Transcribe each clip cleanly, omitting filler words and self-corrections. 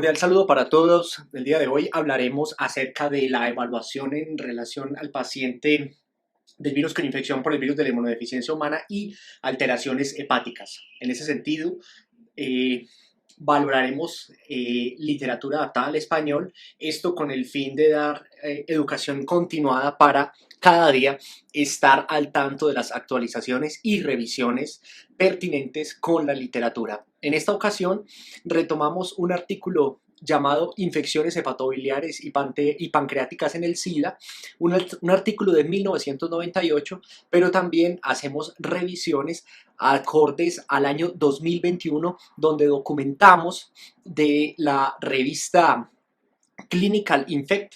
Cordial saludo para todos. El día de hoy hablaremos acerca de la evaluación en relación al paciente del virus con infección por el virus de la inmunodeficiencia humana y alteraciones hepáticas. En ese sentido, eh, valoraremos literatura adaptada al español, esto con el fin de dar educación continuada para cada día estar al tanto de las actualizaciones y revisiones pertinentes con la literatura. En esta ocasión retomamos un artículo llamado Infecciones hepatobiliares y pancreáticas en el SIDA, un artículo de 1998, pero también hacemos revisiones acordes al año 2021, donde documentamos de la revista Clinical Infect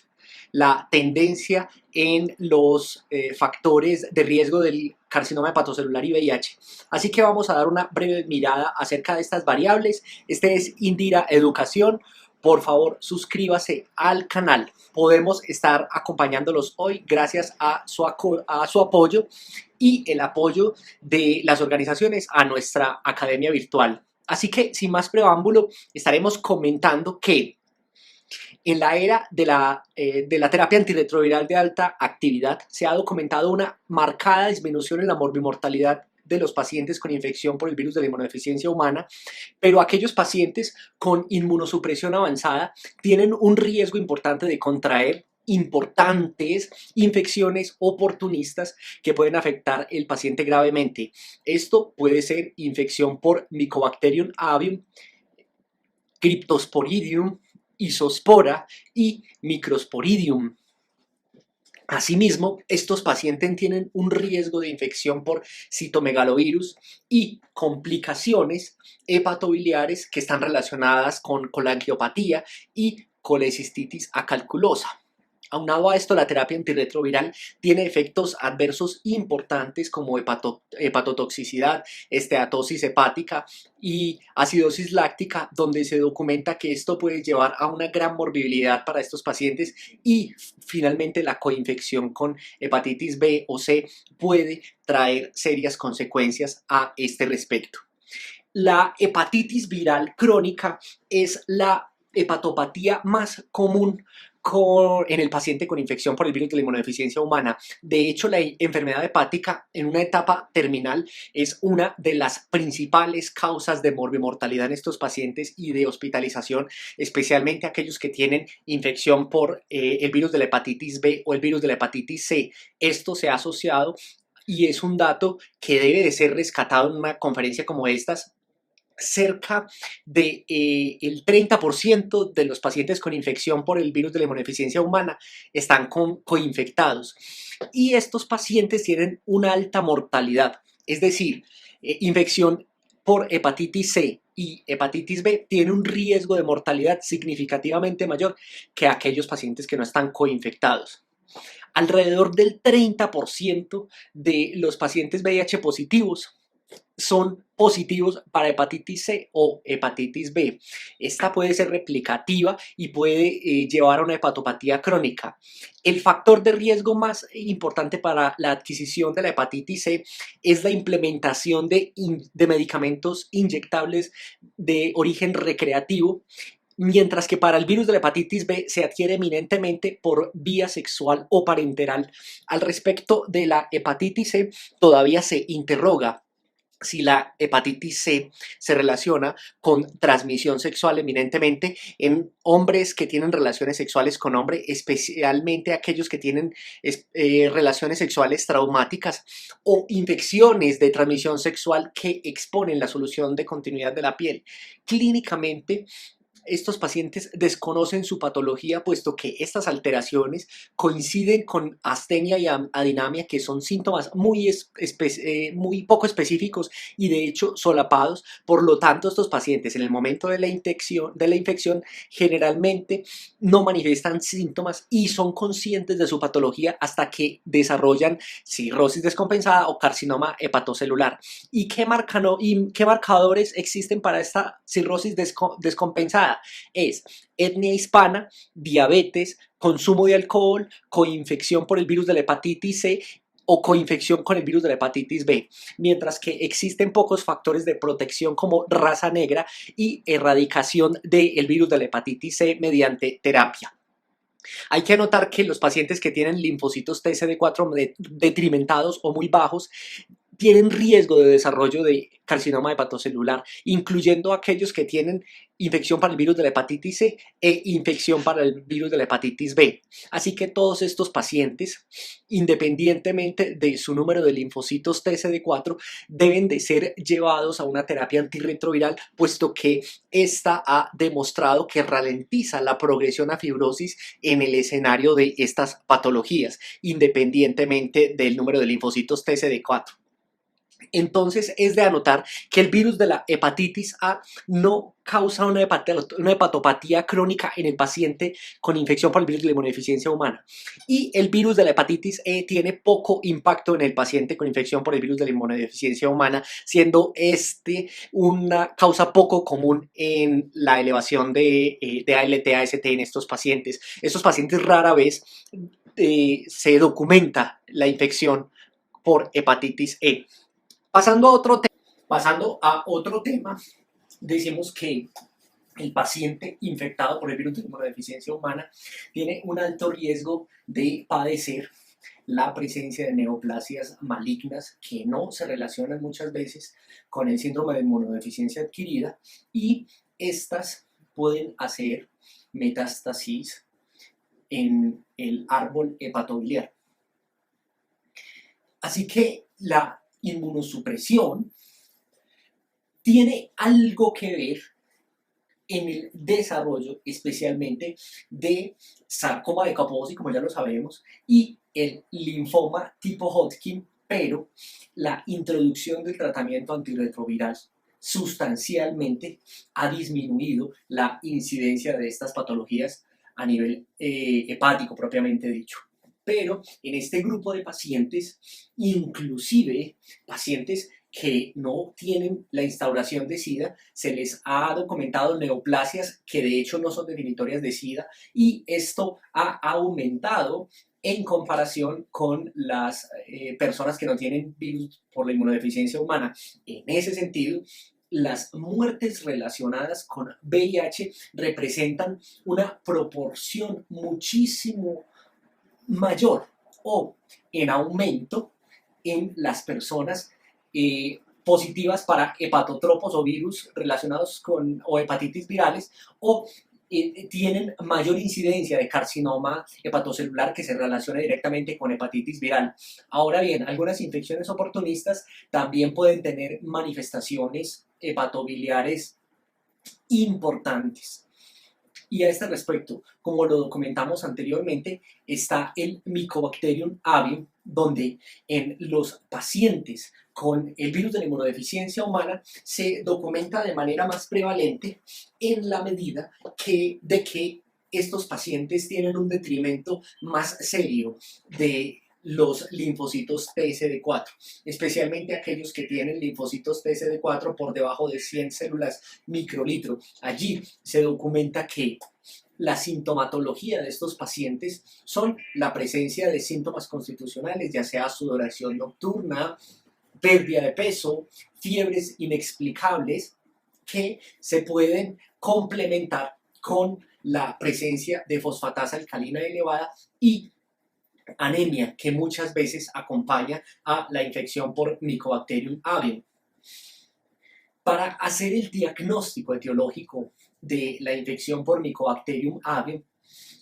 la tendencia en los factores de riesgo del carcinoma hepatocelular y VIH. Así que vamos a dar una breve mirada acerca de estas variables. Este es Indira Educación. Por favor, suscríbase al canal. Podemos estar acompañándolos hoy gracias a su apoyo y el apoyo de las organizaciones a nuestra academia virtual. Así que, sin más preámbulo, estaremos comentando que en la era de la terapia antirretroviral de alta actividad se ha documentado una marcada disminución en la morbimortalidad de los pacientes con infección por el virus de la inmunodeficiencia humana, pero aquellos pacientes con inmunosupresión avanzada tienen un riesgo importante de contraer importantes infecciones oportunistas que pueden afectar el paciente gravemente. Esto puede ser infección por Mycobacterium avium, Cryptosporidium, Isospora y Microsporidium. Asimismo, estos pacientes tienen un riesgo de infección por citomegalovirus y complicaciones hepatobiliares que están relacionadas con colangiopatía y colecistitis acalculosa. Aunado a esto, la terapia antirretroviral tiene efectos adversos importantes como hepatotoxicidad, esteatosis hepática y acidosis láctica, donde se documenta que esto puede llevar a una gran morbilidad para estos pacientes y finalmente la coinfección con hepatitis B o C puede traer serias consecuencias a este respecto. La hepatitis viral crónica es la hepatopatía más común en el paciente con infección por el virus de la inmunodeficiencia humana. De hecho, la enfermedad hepática en una etapa terminal es una de las principales causas de morbimortalidad en estos pacientes y de hospitalización, especialmente aquellos que tienen infección por el virus de la hepatitis B o el virus de la hepatitis C. Esto se ha asociado y es un dato que debe de ser rescatado en una conferencia como estas. Cerca del 30% de los pacientes con infección por el virus de la inmunodeficiencia humana están coinfectados y estos pacientes tienen una alta mortalidad, es decir, infección por hepatitis C y hepatitis B tiene un riesgo de mortalidad significativamente mayor que aquellos pacientes que no están coinfectados. Alrededor del 30% de los pacientes VIH positivos son positivos para hepatitis C o hepatitis B. Esta puede ser replicativa y puede llevar a una hepatopatía crónica. El factor de riesgo más importante para la adquisición de la hepatitis C es la implementación de medicamentos inyectables de origen recreativo, mientras que para el virus de la hepatitis B se adquiere eminentemente por vía sexual o parenteral. Al respecto de la hepatitis C, todavía se interroga si la hepatitis C se relaciona con transmisión sexual eminentemente en hombres que tienen relaciones sexuales con hombres, especialmente aquellos que tienen relaciones sexuales traumáticas o infecciones de transmisión sexual que exponen la solución de continuidad de la piel. Clínicamente, estos pacientes desconocen su patología, puesto que estas alteraciones coinciden con astenia y adinamia, que son síntomas muy poco específicos y de hecho solapados. Por lo tanto, estos pacientes en el momento de la infección generalmente no manifiestan síntomas y son conscientes de su patología hasta que desarrollan cirrosis descompensada o carcinoma hepatocelular. ¿Y qué marcadores existen para esta cirrosis descompensada? Es etnia hispana, diabetes, consumo de alcohol, coinfección por el virus de la hepatitis C o coinfección con el virus de la hepatitis B, mientras que existen pocos factores de protección como raza negra y erradicación del virus de la hepatitis C mediante terapia. Hay que anotar que los pacientes que tienen linfocitos TCD4 detrimentados o muy bajos tienen riesgo de desarrollo de carcinoma hepatocelular, incluyendo aquellos que tienen infección para el virus de la hepatitis C e infección para el virus de la hepatitis B. Así que todos estos pacientes, independientemente de su número de linfocitos TCD4, deben de ser llevados a una terapia antirretroviral, puesto que esta ha demostrado que ralentiza la progresión a fibrosis en el escenario de estas patologías, independientemente del número de linfocitos TCD4. Entonces es de anotar que el virus de la hepatitis A no causa una hepatopatía crónica en el paciente con infección por el virus de la inmunodeficiencia humana. Y el virus de la hepatitis E tiene poco impacto en el paciente con infección por el virus de la inmunodeficiencia humana, siendo este una causa poco común en la elevación de ALT-AST en estos pacientes. Estos pacientes rara vez se documenta la infección por hepatitis E. Pasando a otro tema, decimos que el paciente infectado por el virus de la inmunodeficiencia humana tiene un alto riesgo de padecer la presencia de neoplasias malignas que no se relacionan muchas veces con el síndrome de inmunodeficiencia adquirida, y estas pueden hacer metástasis en el árbol hepatobiliar. Así que la inmunosupresión tiene algo que ver en el desarrollo especialmente de sarcoma de Kaposi, como ya lo sabemos, y el linfoma tipo Hodgkin, pero la introducción del tratamiento antirretroviral sustancialmente ha disminuido la incidencia de estas patologías a nivel hepático propiamente dicho. Pero en este grupo de pacientes, inclusive pacientes que no tienen la instauración de SIDA, se les ha documentado neoplasias que de hecho no son definitorias de SIDA, y esto ha aumentado en comparación con las personas que no tienen virus por la inmunodeficiencia humana. En ese sentido, las muertes relacionadas con VIH representan una proporción muchísimo mayor o en aumento en las personas positivas para hepatotropos o virus relacionados con o hepatitis virales, o tienen mayor incidencia de carcinoma hepatocelular que se relaciona directamente con hepatitis viral. Ahora bien, algunas infecciones oportunistas también pueden tener manifestaciones hepatobiliares importantes. Y a este respecto, como lo documentamos anteriormente, está el Mycobacterium avium, donde en los pacientes con el virus de la inmunodeficiencia humana se documenta de manera más prevalente en la medida de que estos pacientes tienen un detrimento más serio de los linfocitos TSD4, especialmente aquellos que tienen linfocitos TSD4 por debajo de 100 células microlitro. Allí se documenta que la sintomatología de estos pacientes son la presencia de síntomas constitucionales, ya sea sudoración nocturna, pérdida de peso, fiebres inexplicables, que se pueden complementar con la presencia de fosfatasa alcalina elevada y anemia, que muchas veces acompaña a la infección por Mycobacterium avium. Para hacer el diagnóstico etiológico de la infección por Mycobacterium avium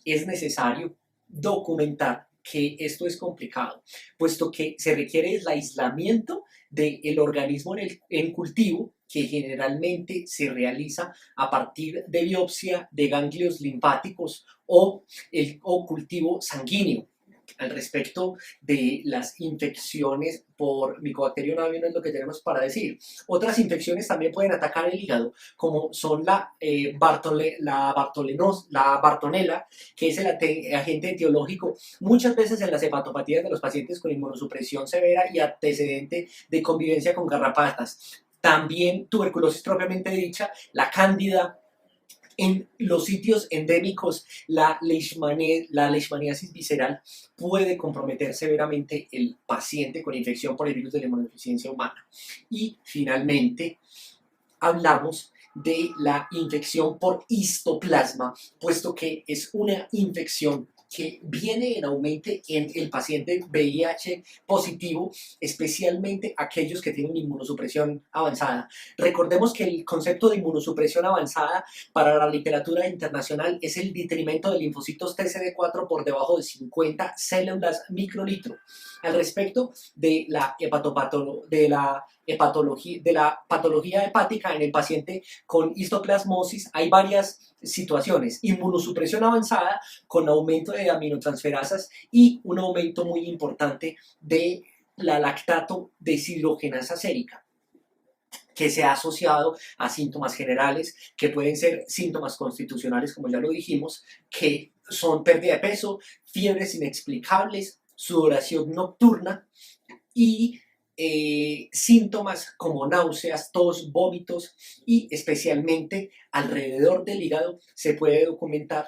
es necesario documentar que esto es complicado, puesto que se requiere el aislamiento del organismo en cultivo, que generalmente se realiza a partir de biopsia de ganglios linfáticos o cultivo sanguíneo. Al respecto de las infecciones por Mycobacterium avium es lo que tenemos para decir. Otras infecciones también pueden atacar el hígado, como son la bartonella, que es el agente etiológico muchas veces en las hepatopatías de los pacientes con inmunosupresión severa y antecedente de convivencia con garrapatas. También tuberculosis propiamente dicha, la cándida, En los sitios endémicos, la leishmaniasis visceral puede comprometer severamente el paciente con infección por el virus de la inmunodeficiencia humana. Y finalmente, hablamos de la infección por histoplasma, puesto que es una infección que viene en aumento en el paciente VIH positivo, especialmente aquellos que tienen inmunosupresión avanzada. Recordemos que el concepto de inmunosupresión avanzada para la literatura internacional es el detrimento de linfocitos TCD4 por debajo de 50 células microlitro. Al respecto de la patología hepática en el paciente con histoplasmosis, hay varias situaciones: inmunosupresión avanzada con aumento de aminotransferasas y un aumento muy importante de la lactato deshidrogenasa sérica, que se ha asociado a síntomas generales que pueden ser síntomas constitucionales, como ya lo dijimos, que son pérdida de peso, fiebres inexplicables, sudoración nocturna y síntomas como náuseas, tos, vómitos, y especialmente alrededor del hígado se puede documentar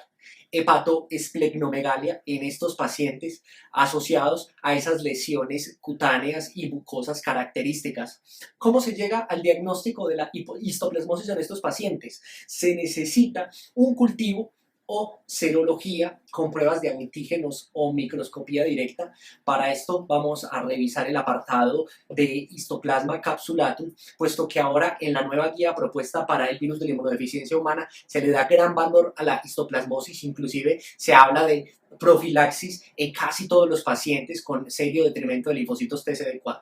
hepatoesplenomegalia en estos pacientes asociados a esas lesiones cutáneas y mucosas características. ¿Cómo se llega al diagnóstico de la histoplasmosis en estos pacientes? Se necesita un cultivo o serología con pruebas de antígenos o microscopía directa. Para esto vamos a revisar el apartado de histoplasma capsulatum, puesto que ahora en la nueva guía propuesta para el virus de la inmunodeficiencia humana se le da gran valor a la histoplasmosis, inclusive se habla de profilaxis en casi todos los pacientes con serio detrimento de linfocitos TCD4.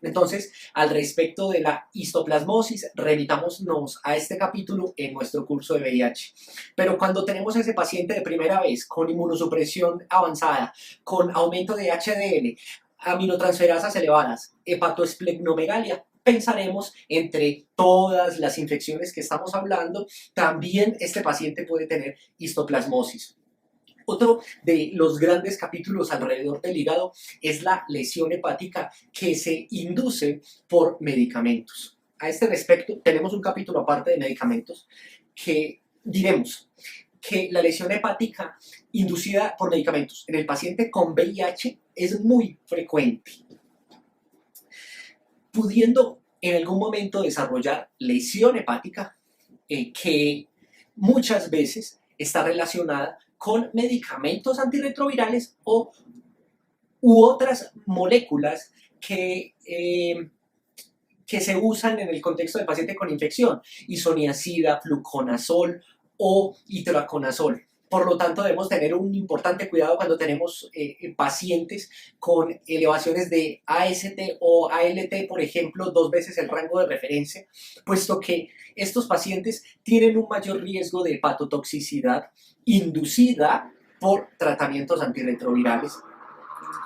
Entonces, al respecto de la histoplasmosis, remitámonos a este capítulo en nuestro curso de VIH. Pero cuando tenemos a ese paciente de primera vez con inmunosupresión avanzada, con aumento de HDL, aminotransferasas elevadas, hepatoesplenomegalia, pensaremos entre todas las infecciones que estamos hablando, también este paciente puede tener histoplasmosis. Otro de los grandes capítulos alrededor del hígado es la lesión hepática que se induce por medicamentos. A este respecto, tenemos un capítulo aparte de medicamentos que diremos que la lesión hepática inducida por medicamentos en el paciente con VIH es muy frecuente, pudiendo en algún momento desarrollar lesión hepática que muchas veces está relacionada con medicamentos antirretrovirales u otras moléculas que se usan en el contexto del paciente con infección: isoniazida, fluconazol o itraconazol. Por lo tanto, debemos tener un importante cuidado cuando tenemos pacientes con elevaciones de AST o ALT, por ejemplo, 2 veces el rango de referencia, puesto que estos pacientes tienen un mayor riesgo de hepatotoxicidad inducida por tratamientos antirretrovirales,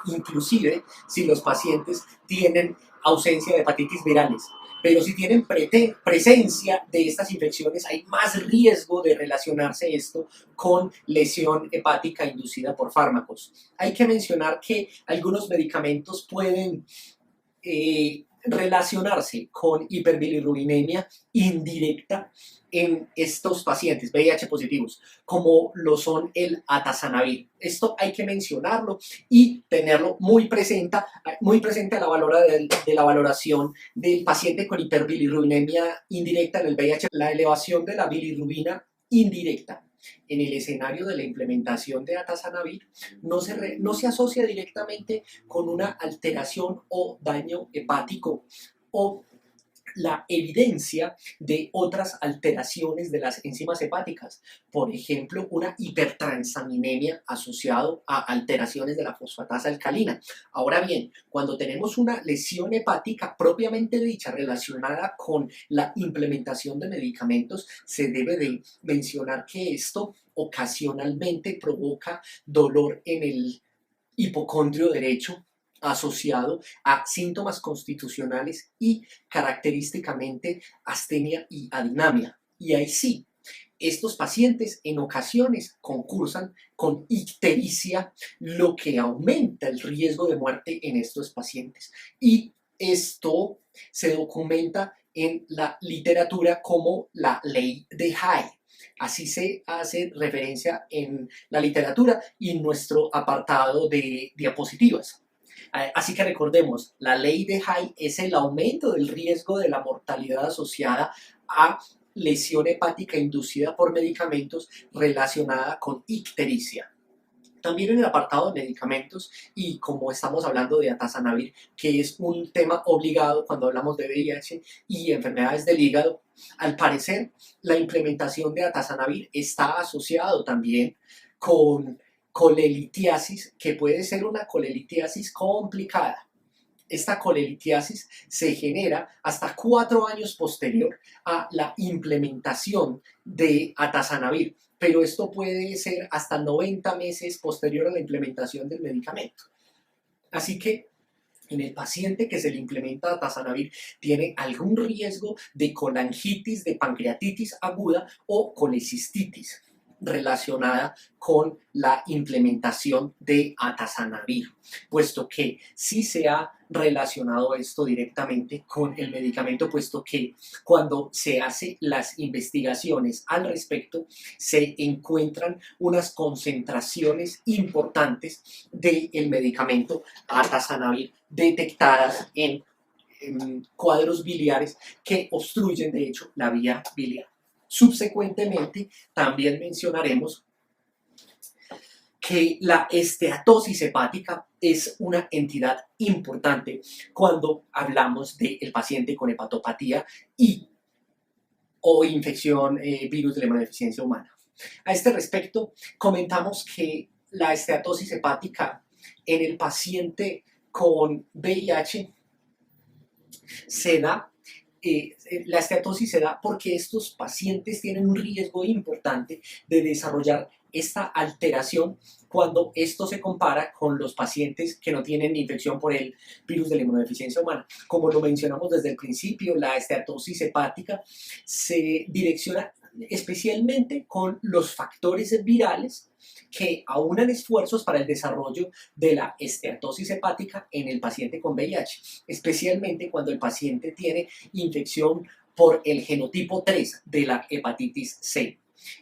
inclusive si los pacientes tienen ausencia de hepatitis virales. Pero si tienen presencia de estas infecciones, hay más riesgo de relacionarse esto con lesión hepática inducida por fármacos. Hay que mencionar que algunos medicamentos pueden relacionarse con hiperbilirrubinemia indirecta en estos pacientes VIH positivos, como lo son el atazanavir. Esto hay que mencionarlo y tenerlo muy presente a la hora de la valoración del paciente con hiperbilirrubinemia indirecta en el VIH. La elevación de la bilirrubina indirecta en el escenario de la implementación de atazanavir no se asocia directamente con una alteración o daño hepático o la evidencia de otras alteraciones de las enzimas hepáticas, por ejemplo, una hipertransaminemia asociado a alteraciones de la fosfatasa alcalina. Ahora bien, cuando tenemos una lesión hepática propiamente dicha relacionada con la implementación de medicamentos, se debe de mencionar que esto ocasionalmente provoca dolor en el hipocondrio derecho, asociado a síntomas constitucionales y característicamente astenia y adinamia. Y ahí sí, estos pacientes en ocasiones concursan con ictericia, lo que aumenta el riesgo de muerte en estos pacientes. Y esto se documenta en la literatura como la ley de Hyde. Así se hace referencia en la literatura y en nuestro apartado de diapositivas. Así que recordemos, la ley de Hay es el aumento del riesgo de la mortalidad asociada a lesión hepática inducida por medicamentos relacionada con ictericia. También en el apartado de medicamentos, y como estamos hablando de atazanavir, que es un tema obligado cuando hablamos de VIH y enfermedades del hígado, al parecer la implementación de atazanavir está asociado también con colelitiasis, que puede ser una colelitiasis complicada. Esta colelitiasis se genera hasta 4 años posterior a la implementación de atazanavir, pero esto puede ser hasta 90 meses posterior a la implementación del medicamento. Así que en el paciente que se le implementa atazanavir tiene algún riesgo de colangitis, de pancreatitis aguda o colecistitis relacionada con la implementación de atazanavir, puesto que sí se ha relacionado esto directamente con el medicamento, puesto que cuando se hacen las investigaciones al respecto se encuentran unas concentraciones importantes del medicamento atazanavir detectadas en cuadros biliares que obstruyen de hecho la vía biliar. Subsecuentemente, también mencionaremos que la esteatosis hepática es una entidad importante cuando hablamos del paciente con hepatopatía o infección virus de la inmunodeficiencia humana. A este respecto, comentamos que la esteatosis hepática en el paciente con VIH se da. La esteatosis se da porque estos pacientes tienen un riesgo importante de desarrollar esta alteración cuando esto se compara con los pacientes que no tienen infección por el virus de la inmunodeficiencia humana. Como lo mencionamos desde el principio, la esteatosis hepática se direcciona especialmente con los factores virales que aunan esfuerzos para el desarrollo de la esteatosis hepática en el paciente con VIH, especialmente cuando el paciente tiene infección por el genotipo 3 de la hepatitis C.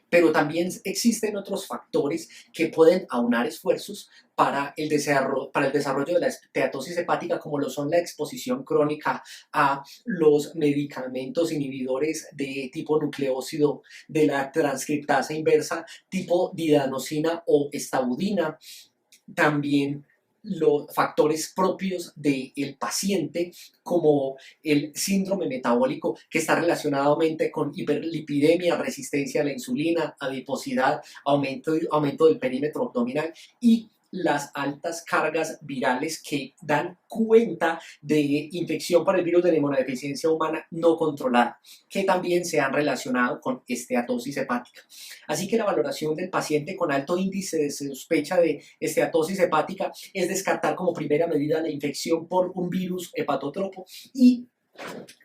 Pero también existen otros factores que pueden aunar esfuerzos para el desarrollo de la esteatosis hepática, como lo son la exposición crónica a los medicamentos inhibidores de tipo nucleócido de la transcriptasa inversa, tipo didanosina o estabudina. También los factores propios del paciente, como el síndrome metabólico, que está relacionado con hiperlipidemia, resistencia a la insulina, adiposidad, aumento del perímetro abdominal y las altas cargas virales que dan cuenta de infección por el virus de la inmunodeficiencia humana no controlada, que también se han relacionado con esteatosis hepática. Así que la valoración del paciente con alto índice de sospecha de esteatosis hepática es descartar como primera medida la infección por un virus hepatotropo, y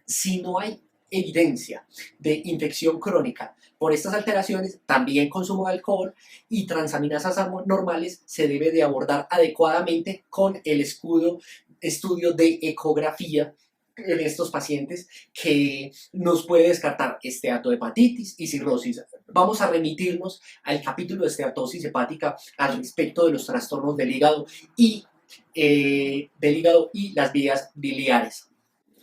si no hay evidencia de infección crónica por estas alteraciones, también consumo de alcohol y transaminasas normales se debe de abordar adecuadamente con el estudio de ecografía en estos pacientes, que nos puede descartar esteatohepatitis y cirrosis. Vamos a remitirnos al capítulo de esteatosis hepática al respecto de los trastornos del hígado y las vías biliares.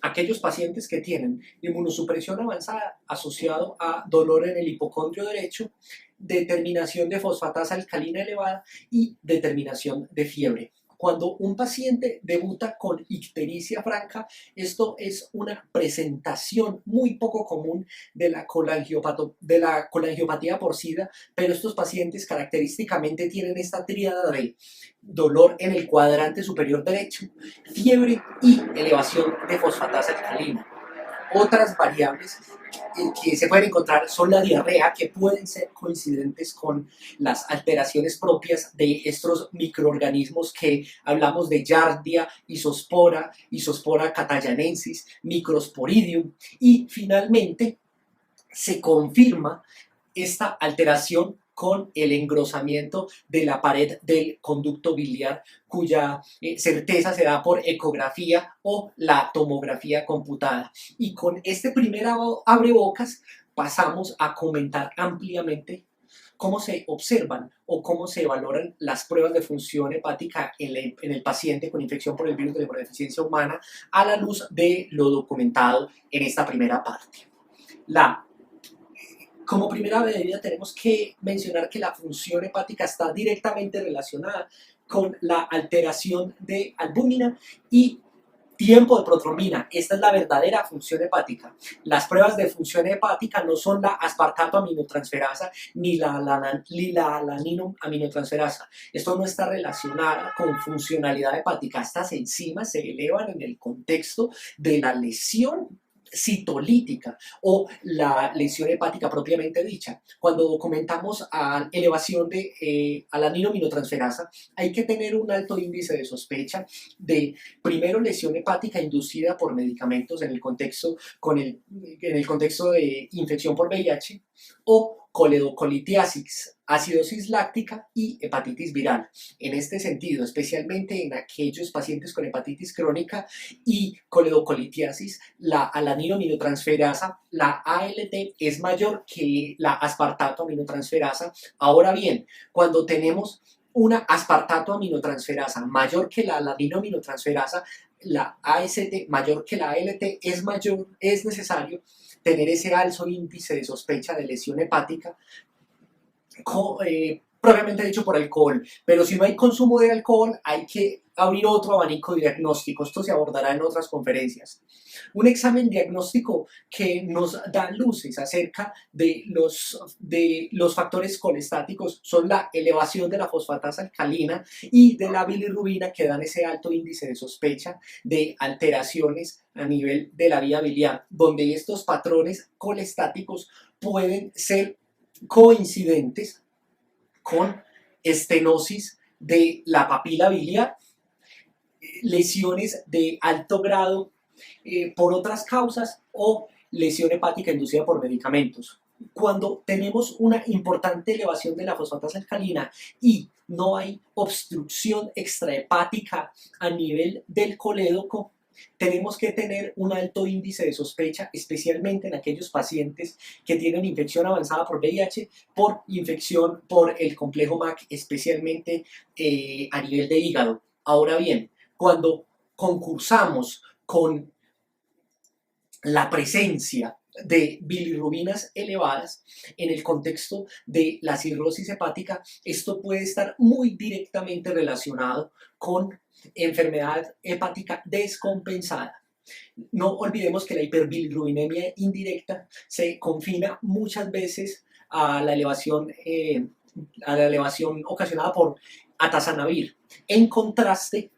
Aquellos pacientes que tienen inmunosupresión avanzada asociado a dolor en el hipocondrio derecho, determinación de fosfatasa alcalina elevada y determinación de fiebre. Cuando un paciente debuta con ictericia franca, esto es una presentación muy poco común de la colangiopatía porcina, pero estos pacientes característicamente tienen esta tríada de dolor en el cuadrante superior derecho, fiebre y elevación de fosfatasa alcalina. Otras variables que se pueden encontrar son la diarrea, que pueden ser coincidentes con las alteraciones propias de estos microorganismos que hablamos de Giardia, Isospora cathayanensis, Microsporidium, y finalmente se confirma esta alteración con el engrosamiento de la pared del conducto biliar, cuya certeza se da por ecografía o la tomografía computada. Y con este primer abrebocas pasamos a comentar ampliamente cómo se observan o cómo se valoran las pruebas de función hepática en el paciente con infección por el virus de la inmunodeficiencia humana a la luz de lo documentado en esta primera parte. Como primera medida tenemos que mencionar que la función hepática está directamente relacionada con la alteración de albúmina y tiempo de protrombina. Esta es la verdadera función hepática. Las pruebas de función hepática no son la aspartato aminotransferasa ni la alanino aminotransferasa. Esto no está relacionado con funcionalidad hepática. Estas enzimas se elevan en el contexto de la lesión citolítica o la lesión hepática propiamente dicha. Cuando documentamos a elevación de alanino aminotransferasa, hay que tener un alto índice de sospecha de, primero, lesión hepática inducida por medicamentos en el contexto de infección por VIH o coledocolitiasis, acidosis láctica y hepatitis viral. En este sentido, especialmente en aquellos pacientes con hepatitis crónica y coledocolitiasis, la alanino aminotransferasa, la ALT, es mayor que la aspartato aminotransferasa. Ahora bien, cuando tenemos una aspartato aminotransferasa mayor que la alanino aminotransferasa, la AST mayor que la ALT, es necesario tener ese alto índice de sospecha de lesión hepática, propiamente dicho por alcohol. Pero si no hay consumo de alcohol, hay que abrir otro abanico diagnóstico. Esto se abordará en otras conferencias. Un examen diagnóstico que nos da luces acerca de los factores colestáticos son la elevación de la fosfatasa alcalina y de la bilirrubina, que dan ese alto índice de sospecha de alteraciones a nivel de la vía biliar, donde estos patrones colestáticos pueden ser coincidentes con estenosis de la papila biliar, lesiones de alto grado por otras causas o lesión hepática inducida por medicamentos. Cuando tenemos una importante elevación de la fosfatasa alcalina y no hay obstrucción extrahepática a nivel del colédoco, tenemos que tener un alto índice de sospecha, especialmente en aquellos pacientes que tienen infección avanzada por VIH, por infección por el complejo MAC, especialmente a nivel de hígado. Ahora bien, cuando concursamos con la presencia de bilirrubinas elevadas en el contexto de la cirrosis hepática, esto puede estar muy directamente relacionado con enfermedad hepática descompensada. No olvidemos que la hiperbilirrubinemia indirecta se confina muchas veces a la elevación ocasionada por atazanavir, en contraste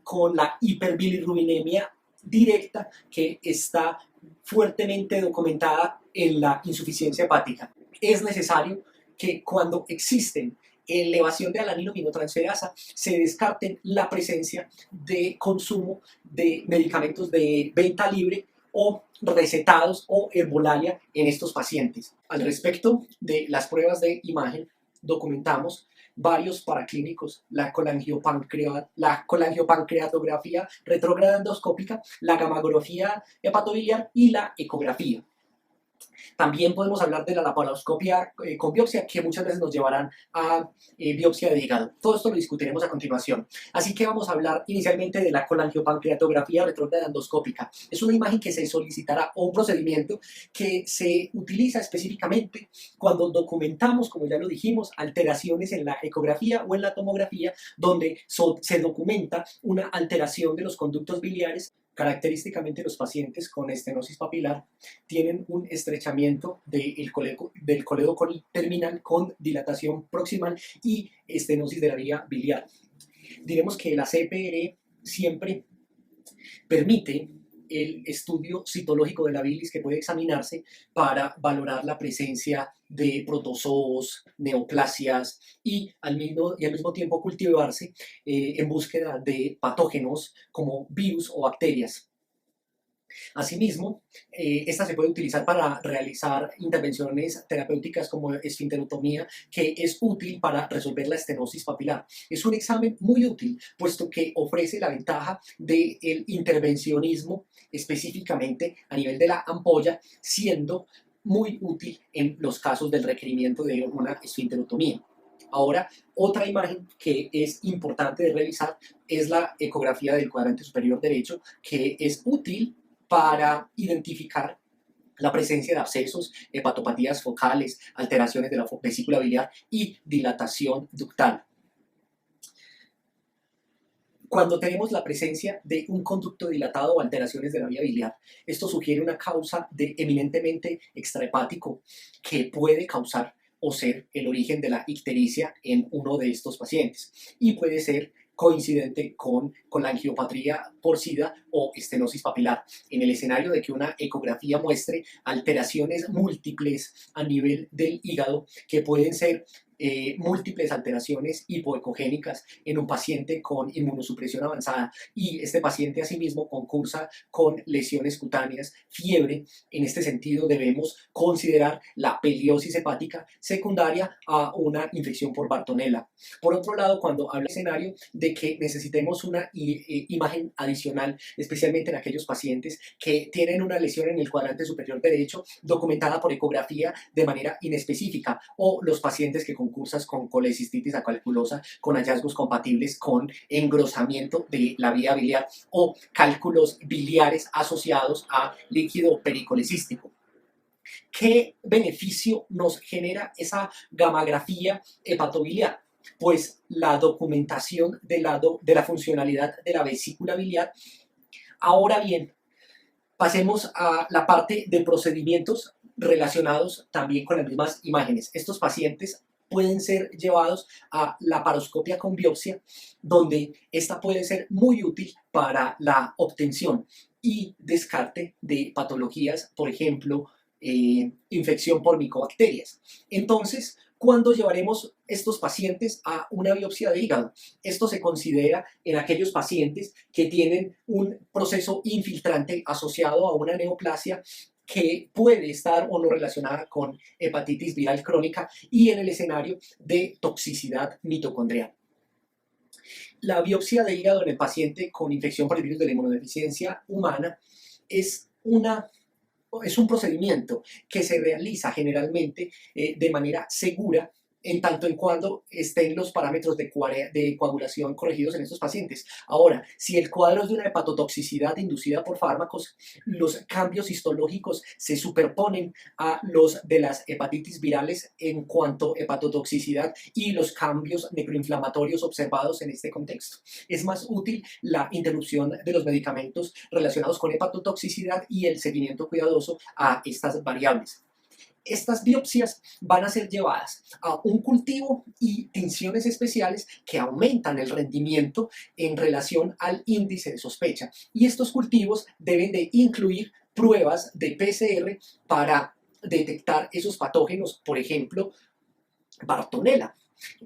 con la hiperbilirrubinemia directa, que está fuertemente documentada en la insuficiencia hepática. Es necesario que cuando existen elevación de alanino aminotransferasa se descarten la presencia de consumo de medicamentos de venta libre o recetados o herbolaria en estos pacientes. Al respecto de las pruebas de imagen, documentamos varios paraclínicos: la colangiopancreatografía retrógrada endoscópica, la gammagrafía hepatobiliar y la ecografía. También podemos hablar de la laparoscopia con biopsia, que muchas veces nos llevarán a biopsia de hígado. Todo esto lo discutiremos a continuación. Así que vamos a hablar inicialmente de la colangiopancreatografía retrógrada endoscópica. Es una imagen que se solicitará, o un procedimiento que se utiliza específicamente cuando documentamos, como ya lo dijimos, alteraciones en la ecografía o en la tomografía, donde se documenta una alteración de los conductos biliares. Característicamente, los pacientes con estenosis papilar tienen un estrechamiento del colédoco terminal con dilatación proximal y estenosis de la vía biliar. Diremos que la CPR siempre permite el estudio citológico de la bilis, que puede examinarse para valorar la presencia de protozoos, neoplasias y al mismo tiempo cultivarse en búsqueda de patógenos como virus o bacterias. Asimismo, esta se puede utilizar para realizar intervenciones terapéuticas como esfinterotomía, que es útil para resolver la estenosis papilar. Es un examen muy útil, puesto que ofrece la ventaja del intervencionismo, específicamente a nivel de la ampolla, siendo muy útil en los casos del requerimiento de una esfinterotomía. Ahora, otra imagen que es importante de revisar es la ecografía del cuadrante superior derecho, que es útil para identificar la presencia de abscesos, hepatopatías focales, alteraciones de la vesícula biliar y dilatación ductal. Cuando tenemos la presencia de un conducto dilatado o alteraciones de la vía biliar, esto sugiere una causa de eminentemente extrahepático que puede causar o ser el origen de la ictericia en uno de estos pacientes y puede ser coincidente con la angiopatría porcina o estenosis papilar. En el escenario de que una ecografía muestre alteraciones múltiples a nivel del hígado, que pueden ser múltiples alteraciones hipoecogénicas en un paciente con inmunosupresión avanzada y este paciente asimismo concursa con lesiones cutáneas, fiebre. En este sentido debemos considerar la peliosis hepática secundaria a una infección por Bartonella. Por otro lado, cuando habla del escenario de que necesitemos una imagen adicional, especialmente en aquellos pacientes que tienen una lesión en el cuadrante superior derecho documentada por ecografía de manera inespecífica, o los pacientes que concursan con colecistitis acalculosa con hallazgos compatibles con engrosamiento de la vía biliar o cálculos biliares asociados a líquido pericolecístico. ¿Qué beneficio nos genera esa gammagrafía hepatobiliar? Pues la documentación de la funcionalidad de la vesícula biliar. Ahora bien, pasemos a la parte de procedimientos relacionados también con las mismas imágenes. Estos pacientes pueden ser llevados a la paroscopia con biopsia, donde esta puede ser muy útil para la obtención y descarte de patologías, por ejemplo, infección por micobacterias. Entonces, ¿cuándo llevaremos estos pacientes a una biopsia de hígado? Esto se considera en aquellos pacientes que tienen un proceso infiltrante asociado a una neoplasia que puede estar o no relacionada con hepatitis viral crónica y en el escenario de toxicidad mitocondrial. La biopsia de hígado en el paciente con infección por el virus de la inmunodeficiencia humana es un procedimiento que se realiza generalmente de manera segura en tanto en cuando estén los parámetros de coagulación corregidos en estos pacientes. Ahora, si el cuadro es de una hepatotoxicidad inducida por fármacos, los cambios histológicos se superponen a los de las hepatitis virales en cuanto a hepatotoxicidad y los cambios necroinflamatorios observados en este contexto. Es más útil la interrupción de los medicamentos relacionados con hepatotoxicidad y el seguimiento cuidadoso a estas variables. Estas biopsias van a ser llevadas a un cultivo y tinciones especiales que aumentan el rendimiento en relación al índice de sospecha. Y estos cultivos deben de incluir pruebas de PCR para detectar esos patógenos, por ejemplo, Bartonella.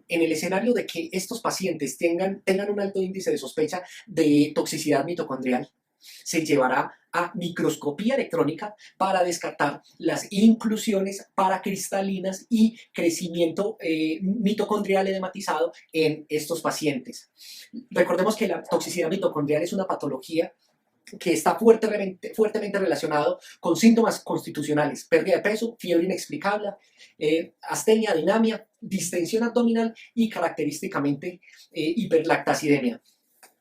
En el escenario de que estos pacientes tengan un alto índice de sospecha de toxicidad mitocondrial, se llevará a microscopía electrónica para descartar las inclusiones paracristalinas y crecimiento mitocondrial edematizado en estos pacientes. Recordemos que la toxicidad mitocondrial es una patología que está fuertemente relacionado con síntomas constitucionales: pérdida de peso, fiebre inexplicable, astenia, dinamia, distensión abdominal y característicamente hiperlactacidemia.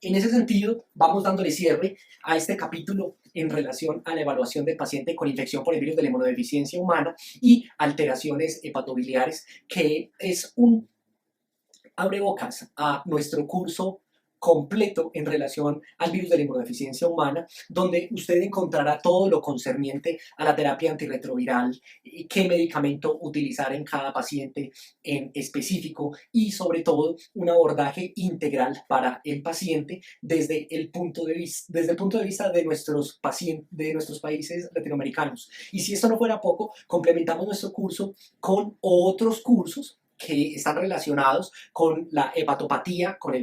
En ese sentido, vamos dándole cierre a este capítulo en relación a la evaluación del paciente con infección por el virus de la inmunodeficiencia humana y alteraciones hepatobiliares, que es un abrebocas a nuestro curso completo en relación al virus de la inmunodeficiencia humana, donde usted encontrará todo lo concerniente a la terapia antirretroviral, qué medicamento utilizar en cada paciente en específico y sobre todo un abordaje integral para el paciente desde el punto de vista de nuestros países latinoamericanos. Y si esto no fuera poco, complementamos nuestro curso con otros cursos que están relacionados con la hepatopatía, en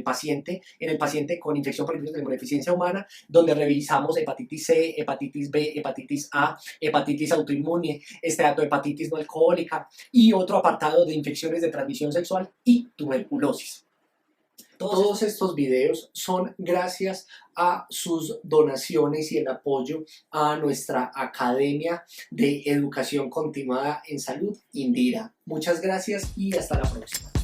el paciente con infección por el virus de la inmunodeficiencia humana, donde revisamos hepatitis C, hepatitis B, hepatitis A, hepatitis autoinmune, esteatohepatitis no alcohólica y otro apartado de infecciones de transmisión sexual y tuberculosis. Todos estos videos son gracias a sus donaciones y el apoyo a nuestra Academia de Educación Continuada en Salud, Indira. Muchas gracias y hasta la próxima.